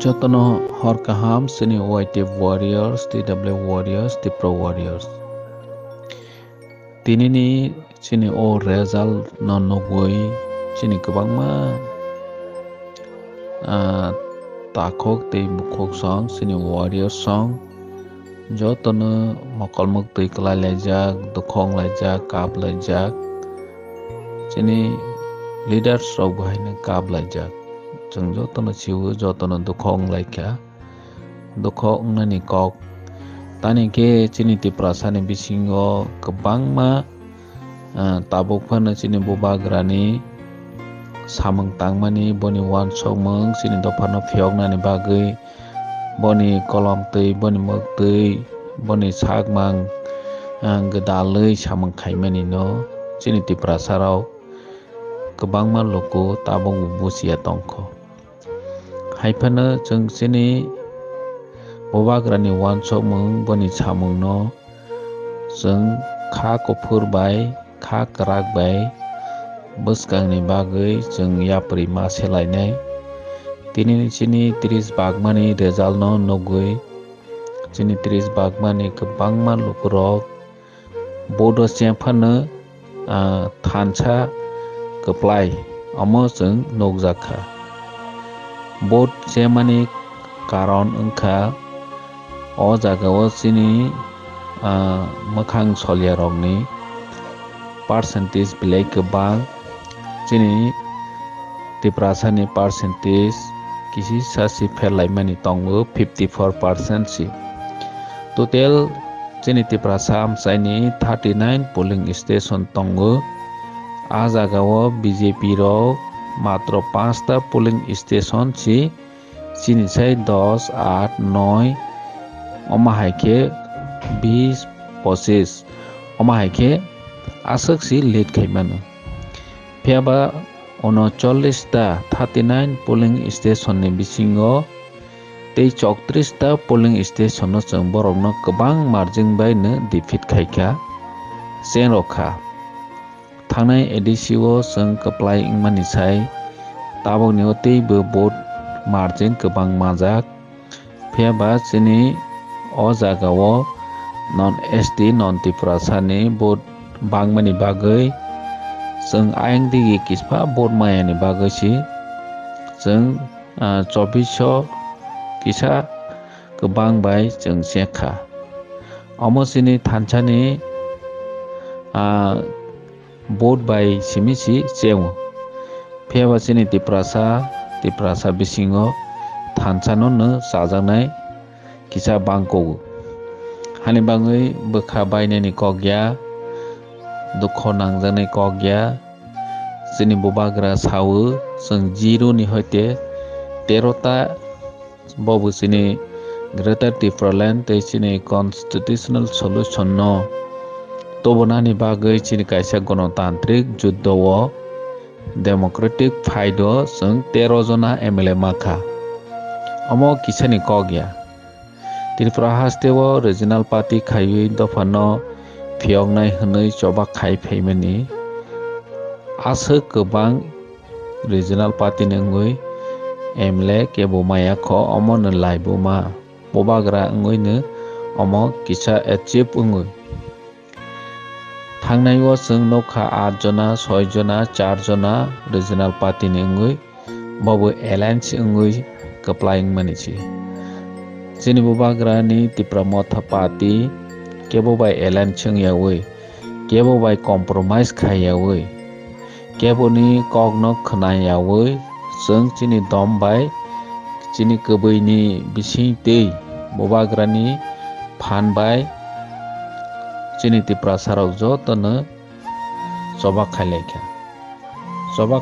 Jotono hor kaham sini white warriors, TW warriors, the pro warriors. Tini ni sini o result non nogoi sini kabangma takok te bukhok song sini warrior song. Jotono mokol mok te kelai lejak, dukhong lejak, kap lejak. Sini leader sok bahai ne kap lejak. Jeng jotono siwu jotono dukhong laika. Dukhong nani kok. Tani ke sini ti prasani bisingo kebangma tabuk phana sini bubagrani samang tangmani boni wan somang sini dopano phiok nani bagai boni kolom tei boni mok tei boni sagmang gedalei samang khaimani no sini ti prasarau kebangma loko tabung busia tongko haifana jeng sini bobagrani wan somang boni samang no jeng kha kopur bai kha kerak bai buskangni bagai jeng yapri ma selainai tini sini 30 bagmani result no nogoi sini 30 bagmani kebangma lukurok bodo semphana thansa keplai amo jeng nogjaka bod semani karon engkha o jagao sini mokhang solyarokni percentage belai kebang sini tiprasani percentage kisi sasi pherlaimani tongo 54% si total sini tiprasa amsaini 39 polling station tongo a jagao BJP rok matro 5 ta polling station si sini sai 10 8 9 oma haike 20 25 oma haike asok si lead khaimano phiaba ono 40 ta 39 polling station ni bisingo tei 34 ta polling station no jeng borok no kebang margin bai no defeat khaika sen rokha thangnai edisio jeng keplai ingmani sai tabok ni otei bo vote margin kebang majak phiaba sini o jagao non SD non tiprasani vote bangmani bagai jeng ayang digi kispa vote mayani bagai si jeng 2400 kisa kebang bai jeng sekha omo sini thanchani vote bai simisi cheu phiaba sini tiprasa bisingo thanchano no sajaknai kisa bangko hani bangai bokha bainani kokya dukho nangjaknai kokya sini bobagra sawo jeng 0 ni hoite 13 ta bobo sini greater different tei sini constitutional solution no tobonani bagai sini kaisa gণতান্ত্রিক যুদ্ধ o democratic fight o jeng 13 jona MLA makha omo kisani kokya Tripura hasteo regional party khaiwi dofano phioknai hwnoi chobak khai phaimani asok kebang regional party nungoi MLA kebo maya kho omo no laibuma bobagra ngoi no omo kisa achieve ungoi thangnai o jeng nokha 8 jona 6 jona 4 jona regional party nungoi bobo alliance ungoi keplaing manichi sini bobagra ni Tripura motha party kebo bai alliance yawi kebo bai compromise khayawi kebo ni kokno khnayawi jeng chini dom bai chini kobui ni bising tei bobagra ni phan bai chini Tripura sarok jotono chobak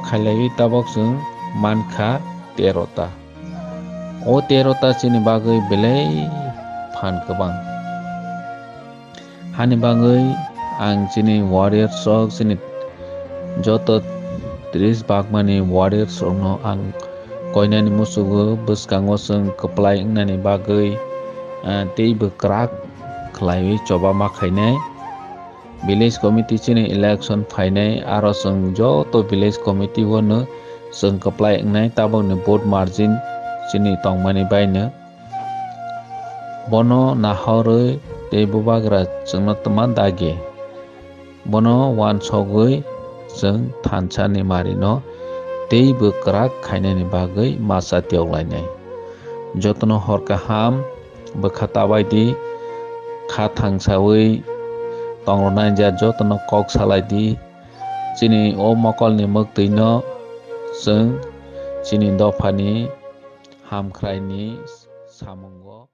khailai tabok jeng mankha 13 ta o 13 ta chini bagai belai phan kebang hani bagai ang chini warrior sok chini joto 30 bagmani warrior sok no ang koinani musugo buskango jeng keplai nani bagai tei bekrak khlaiwi choba ma khainai village committee chini election phainai aro jeng joto village committee wono jeng keplai ngnai tabok ni vote margin chini tongmani baino bono nahoroi tei bubagra chungno toma dagi bono wansogoi chung thanchani marino tei bo krak khainani bagoi masa tiyoklainai jotono hor kaham bokha tabaidi kha thangsawi tongrwnai ja jotono kok salaidi chini o mokolni muktui no chung chini dophani hamkhraini samungo